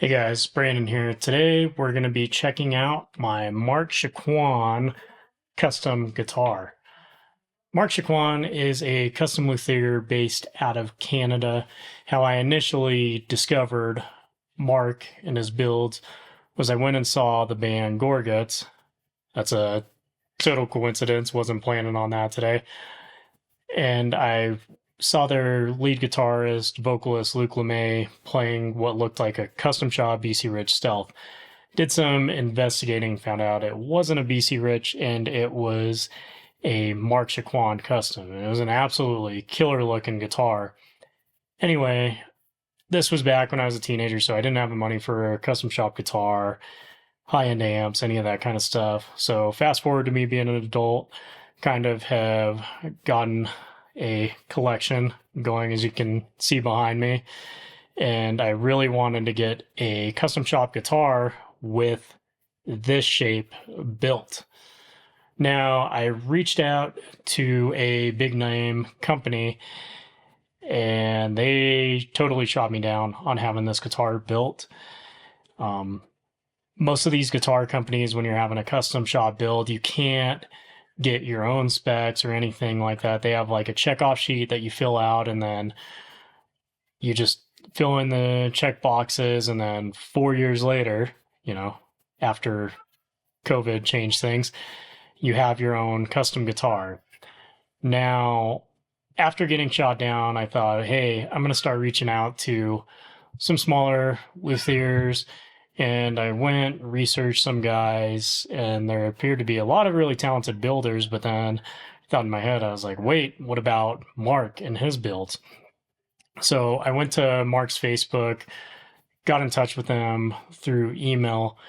Hey guys, Brandon here. Today we're going to be checking out my Marc Chicoine custom guitar. Marc Chicoine is a custom luthier based out of Canada. How I initially discovered Marc and his builds was I went and saw the band Gorguts. That's a total coincidence, wasn't planning on that today. And I saw their lead guitarist, vocalist Luke LeMay playing what looked like a custom shop BC Rich Stealth. Did some investigating, found out it wasn't a BC Rich and it was a Marc Chicoine custom. It was an absolutely killer looking guitar. Anyway, this was back when I was a teenager, so I didn't have the money for a custom shop guitar, high-end amps, any of that kind of stuff. So fast forward to me being an adult, kind of have gotten a collection going, as you can see behind me, and I really wanted to get a custom shop guitar with this shape built. Now, I reached out to a big name company and they totally shot me down on having this guitar built. Most of these guitar companies, when you're having a custom shop build, you can't get your own specs or anything like that. They have like a checkoff sheet that you fill out and then you just fill in the check boxes, and then 4 years later, after COVID changed things, you have your own custom guitar. Now, after getting shot down, I thought, hey, I'm going to start reaching out to some smaller luthiers. And I went, researched some guys, and there appeared to be a lot of really talented builders. But then I thought in my head, I was like, wait, what about Marc and his builds? So I went to Marc's Facebook, got in touch with him through email.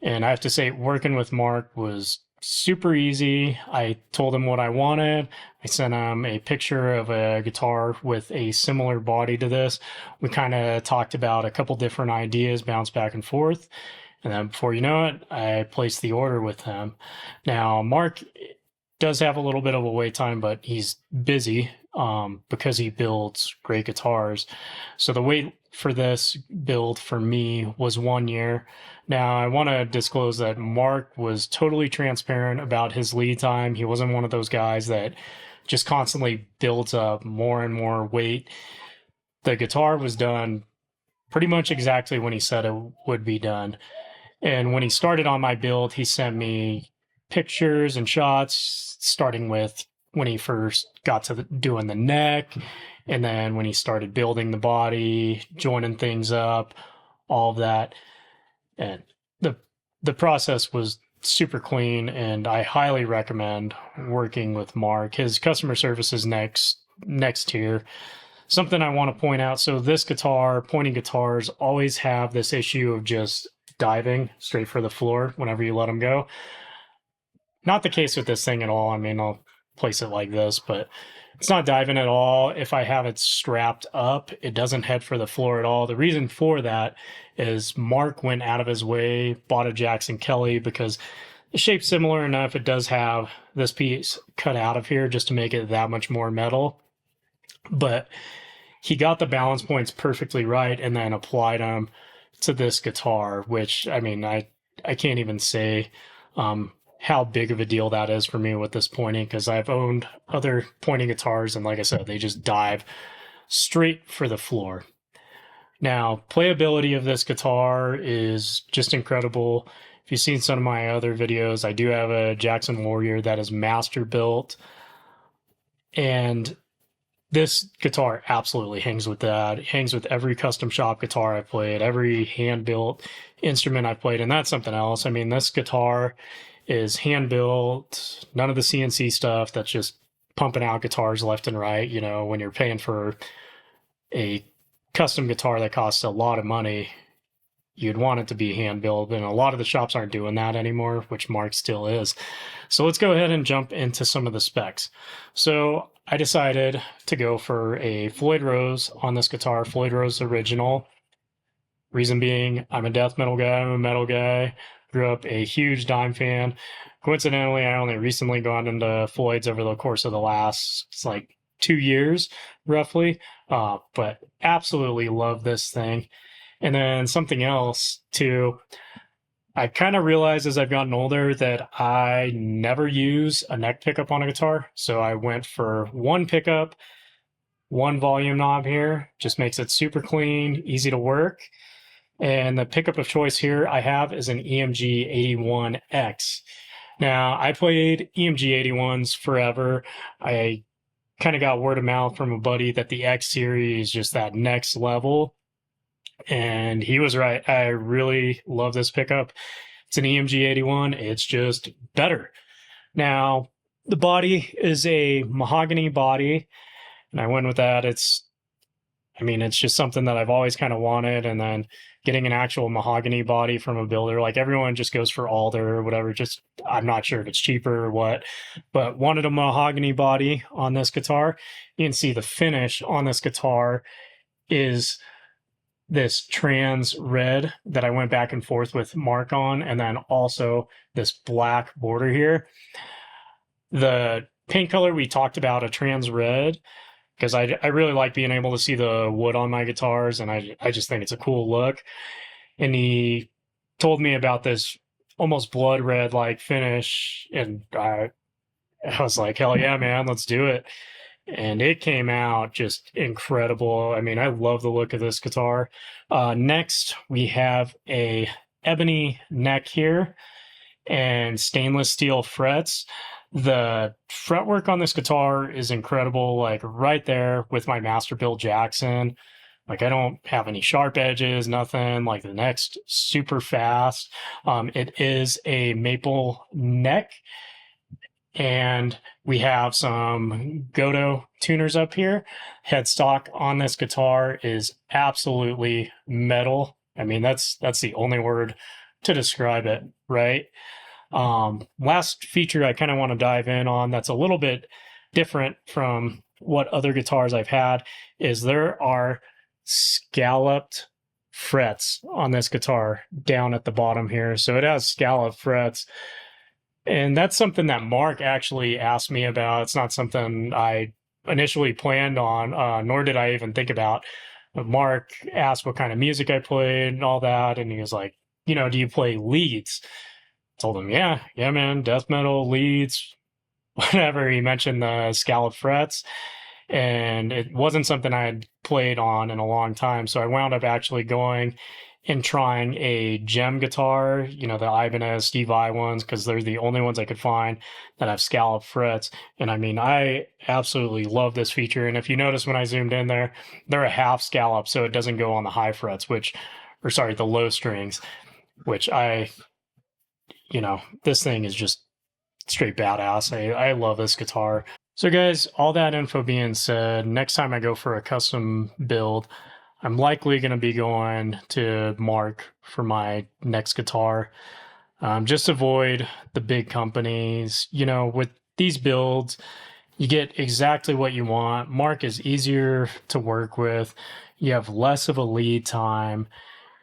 And I have to say, working with Marc was super easy. I told him what I wanted. I sent him a picture of a guitar with a similar body to this. We kind of talked about a couple different ideas, bounced back and forth. And then before you know it, I placed the order with him. Now, Marc does have a little bit of a wait time, but he's busy because he builds great guitars. So the wait for this build for me was 1 year. Now, I want to disclose that Marc was totally transparent about his lead time. He wasn't one of those guys that just constantly builds up more and more weight. The guitar was done pretty much exactly when he said it would be done. And when he started on my build, he sent me pictures and shots, starting with when he first got to doing the neck, and then when he started building the body, joining things up, all of that. And the process was super clean, and I highly recommend working with Marc. His customer service is next tier. Something I want to point out, so this guitar, pointing guitars, always have this issue of just diving straight for the floor whenever you let them go. Not the case with this thing at all. I mean, I'll place it like this, but it's not diving at all. If I have it strapped up, it doesn't head for the floor at all. The reason for that is Marc went out of his way, bought a Jackson Kelly, because the shape's similar enough. It does have this piece cut out of here just to make it that much more metal. But he got the balance points perfectly right and then applied them to this guitar, which, I mean, I can't even say how big of a deal that is for me with this pointing, because I've owned other pointing guitars, and like I said, they just dive straight for the floor. Now, playability of this guitar is just incredible. If you've seen some of my other videos, I do have a Jackson Warrior that is master built, and this guitar absolutely hangs with that. It hangs with every custom shop guitar I've played, every hand-built instrument I've played, and that's something else. I mean, this guitar is hand-built, none of the CNC stuff that's just pumping out guitars left and right. When you're paying for a custom guitar that costs a lot of money, you'd want it to be hand-built, and a lot of the shops aren't doing that anymore, which Marc still is. So let's go ahead and jump into some of the specs. So I decided to go for a Floyd Rose on this guitar, Floyd Rose original. Reason being, I'm a death metal guy, I'm a metal guy, grew up a huge Dime fan. Coincidentally, I only recently gone into Floyd's over the course of the last, 2 years, roughly. But absolutely love this thing. And then something else too, I kind of realized as I've gotten older that I never use a neck pickup on a guitar. So I went for one pickup, one volume knob here, just makes it super clean, easy to work. And the pickup of choice here I have is an EMG 81X. Now, I played EMG 81s forever. I kind of got word of mouth from a buddy that the X series is just that next level. And he was right. I really love this pickup. It's an EMG 81. It's just better. Now, the body is a mahogany body, and I went with that. It's just something that I've always kind of wanted. And then getting an actual mahogany body from a builder, like everyone just goes for alder or whatever. Just, I'm not sure if it's cheaper or what, but wanted a mahogany body on this guitar. You can see the finish on this guitar is this trans red that I went back and forth with Marc on, and then also this black border here. The paint color we talked about, a trans red, because I really like being able to see the wood on my guitars, and I just think it's a cool look. And he told me about this almost blood red like finish, and I was like, hell yeah, man, let's do it. And it came out just incredible. I mean, I love the look of this guitar. Next, we have a ebony neck here and stainless steel frets. The fretwork on this guitar is incredible, like right there with my Masterbuilt Jackson. Like I don't have any sharp edges, nothing. Like the neck's super fast. It is a maple neck. And we have some Godo tuners up here. Headstock on this guitar is absolutely metal. I mean, that's the only word to describe it, right? Last feature I kind of want to dive in on that's a little bit different from what other guitars I've had is there are scalloped frets on this guitar down at the bottom here. So it has scalloped frets. And that's something that Marc actually asked me about. It's not something I initially planned on, nor did I even think about. But Marc asked what kind of music I played and all that. And he was like, do you play leads? I told him, yeah, man, death metal, leads, whatever. He mentioned the scallop frets. And it wasn't something I had played on in a long time. So I wound up actually going and trying a gem guitar, the Ibanez Steve Vai ones, because they're the only ones I could find that have scallop frets. And I mean, I absolutely love this feature. And if you notice when I zoomed in there, they're a half scallop, so it doesn't go on the high frets, the low strings, which this thing is just straight badass. I love this guitar. So guys, all that info being said, next time I go for a custom build, I'm likely going to be going to Marc for my next guitar. Just avoid the big companies. With these builds, you get exactly what you want. Marc is easier to work with. You have less of a lead time,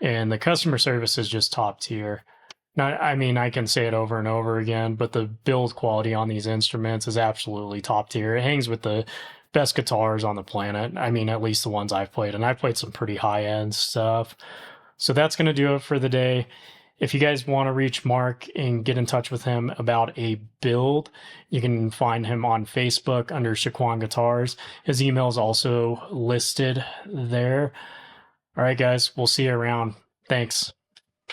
and the customer service is just top tier. Now, I mean, I can say it over and over again, but the build quality on these instruments is absolutely top tier. It hangs with the best guitars on the planet. I mean, at least the ones I've played, and I've played some pretty high-end stuff. So that's going to do it for the day. If you guys want to reach Marc and get in touch with him about a build, you can find him on Facebook under Chicoine Guitars. His email is also listed there. All right, guys, we'll see you around. Thanks.